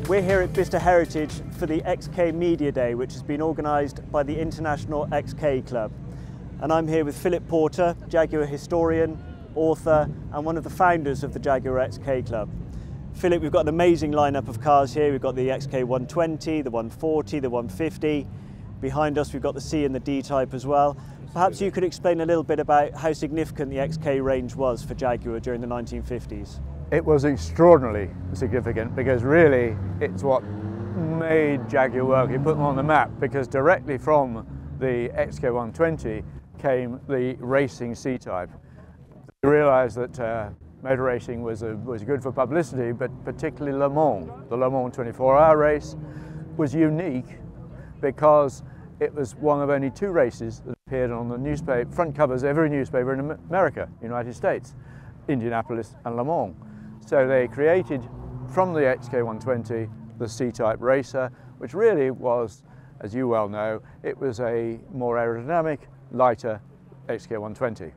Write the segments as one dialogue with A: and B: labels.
A: We're here at Bicester Heritage for the XK Media Day, which has been organised by the International XK Club. And I'm here with Philip Porter, Jaguar historian, author, and one of the founders of the Jaguar XK Club. Philip, we've got an amazing lineup of cars here. We've got the XK 120, the 140, the 150. Behind us, we've got the C and the D type as well. Perhaps you could explain a little bit about how significant the XK range was for Jaguar during the 1950s.
B: It was extraordinarily significant because really it's what made Jaguar work. It put them on the map because directly from the XK 120 came the racing C-type. They realised that motor racing was good for publicity, but particularly Le Mans. The Le Mans 24-hour race was unique because it was one of only two races that appeared on the newspaper, front covers of every newspaper in America, United States, Indianapolis and Le Mans. So they created from the XK 120 the C-type racer, which really was, as you well know, it was a more aerodynamic, lighter XK 120.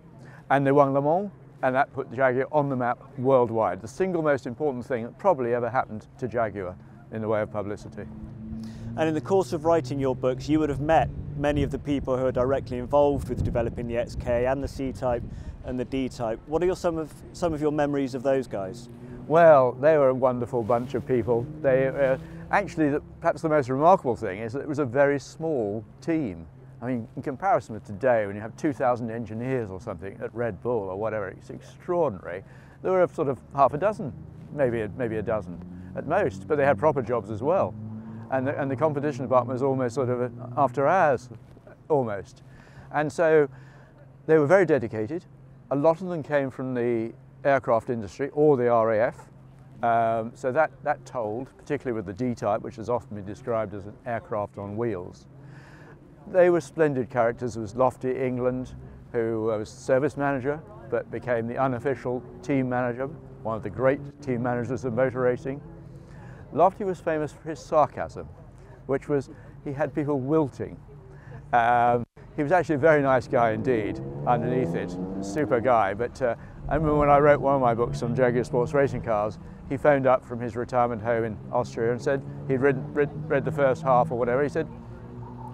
B: And they won Le Mans, and that put Jaguar on the map worldwide. The single most important thing that probably ever happened to Jaguar in the way of publicity.
A: And in the course of writing your books, you would have met many of the people who are directly involved with developing the XK and the C-type and the D-type. What are some of your memories of those guys?
B: Well, they were a wonderful bunch of people. They actually, perhaps the most remarkable thing is that it was a very small team. I mean, in comparison with today, when you have 2,000 engineers or something at Red Bull or whatever, it's extraordinary. There were sort of half a dozen, maybe a dozen at most, but they had proper jobs as well. And the competition department was almost sort of after hours, almost. And so they were very dedicated. A lot of them came from the aircraft industry or the RAF. So that told, particularly with the D-type, which has often been described as an aircraft on wheels. They were splendid characters. There was Lofty England, who was service manager, but became the unofficial team manager, one of the great team managers of motor racing. Lofty was famous for his sarcasm, which was, he had people wilting. He was actually a very nice guy indeed, underneath it, super guy. But I remember when I wrote one of my books on Jaguar sports racing cars, he phoned up from his retirement home in Austria and said he'd read the first half or whatever. He said,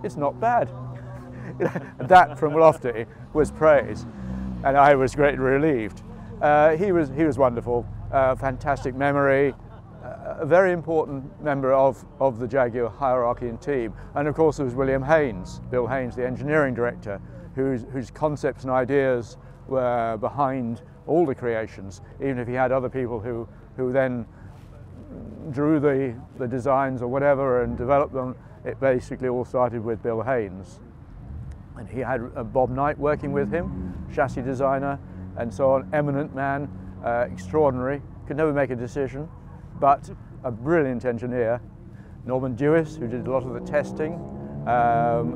B: "It's not bad." That from Lofty was praise, and I was greatly relieved. He was wonderful, fantastic memory, a very important member of the Jaguar hierarchy and team. And of course there was William Heynes, Bill Heynes, the engineering director, whose concepts and ideas were behind all the creations, even if he had other people who then drew the designs or whatever and developed them. It basically all started with Bill Heynes. And he had Bob Knight working with him, chassis designer and so on, eminent man, extraordinary, could never make a decision, but a brilliant engineer. Norman Dewis, who did a lot of the testing.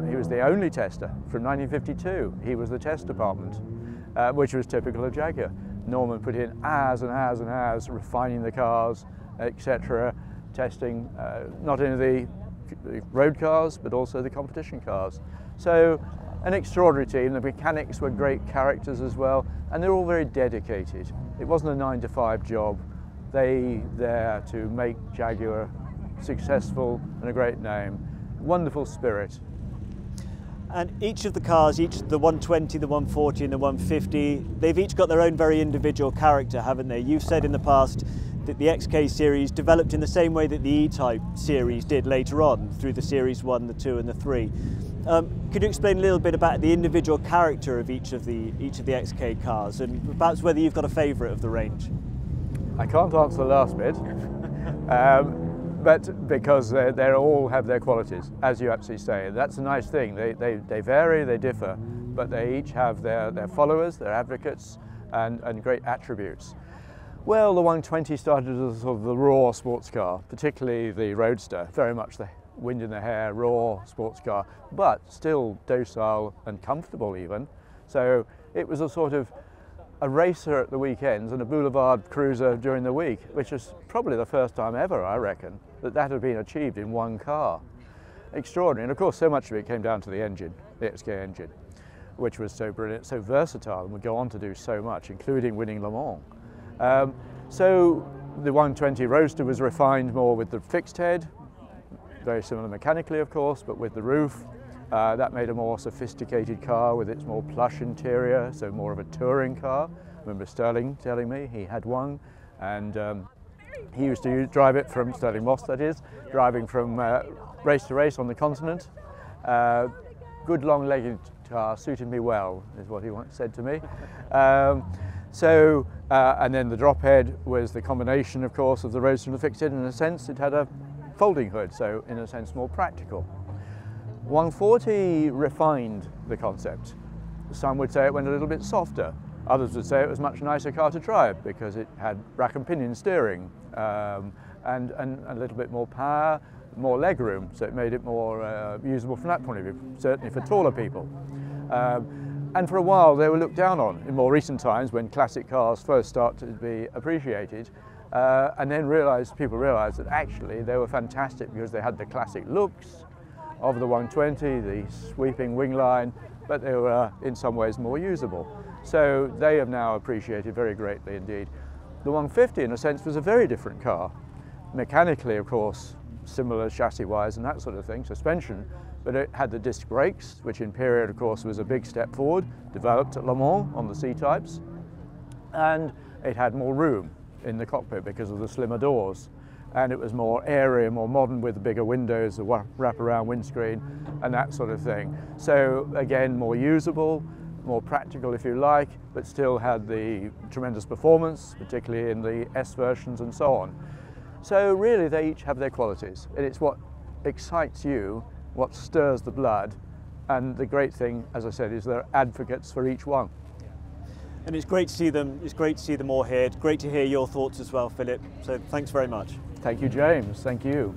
B: He was the only tester from 1952. He was the test department, which was typical of Jaguar. Norman put in hours and hours and hours refining the cars, etc., testing not only the road cars but also the competition cars. So an extraordinary team. The mechanics were great characters as well, and they're all very dedicated. It wasn't a 9-to-5 job. They there to make Jaguar successful and a great name. Wonderful spirit.
A: And each of the cars, the 120, the 140 and the 150, they've each got their own very individual character, haven't they? You've said in the past that the XK series developed in the same way that the E-type series did later on, through the Series 1, the 2 and the 3. Could you explain a little bit about the individual character of each of the XK cars, and perhaps whether you've got a favourite of the range?
B: I can't answer the last bit, but because they all have their qualities, as you absolutely say. That's a nice thing. They vary, they differ, but they each have their followers, their advocates, and great attributes. Well, the 120 started as sort of the raw sports car, particularly the Roadster, very much the wind in the hair, raw sports car, but still docile and comfortable even. So it was a sort of a racer at the weekends and a boulevard cruiser during the week, which is probably the first time ever, I reckon, that had been achieved in one car. Extraordinary. And of course, so much of it came down to the engine, the XK engine, which was so brilliant, so versatile, and would go on to do so much, including winning Le Mans. So The 120 Roadster was refined more with the fixed head, very similar mechanically of course, but with the roof. That made a more sophisticated car with its more plush interior, so more of a touring car. I remember Sterling telling me he had one, and he used to drive it from, Sterling Moss that is, driving from race to race on the continent. Good long-legged car, suited me well, is what he once said to me. And then the drop head was the combination, of course, of the Roadster and the fixed head. In a sense, it had a folding hood, so in a sense more practical. 140 refined the concept. Some would say it went a little bit softer. Others would say it was a much nicer car to drive because it had rack and pinion steering and a little bit more power, more leg room, so it made it more usable from that point of view, certainly for taller people. And for a while they were looked down on in more recent times when classic cars first started to be appreciated, and then people realised that actually they were fantastic because they had the classic looks of the 120, the sweeping wing line, but they were in some ways more usable. So they have now appreciated very greatly indeed. The 150 in a sense was a very different car. Mechanically of course, similar chassis-wise and that sort of thing, suspension, but it had the disc brakes, which in period of course was a big step forward, developed at Le Mans on the C-types, and it had more room in the cockpit because of the slimmer doors. And it was more airy and more modern with the bigger windows, the wrap-around windscreen and that sort of thing. So again, more usable, more practical if you like, but still had the tremendous performance, particularly in the S versions and so on. So really they each have their qualities, and it's what excites you, what stirs the blood, and the great thing, as I said, is there are advocates for each one.
A: And it's great to see them. It's great to see them all here. It's great to hear your thoughts as well, Philip. So thanks very much.
B: Thank you, James. Thank you.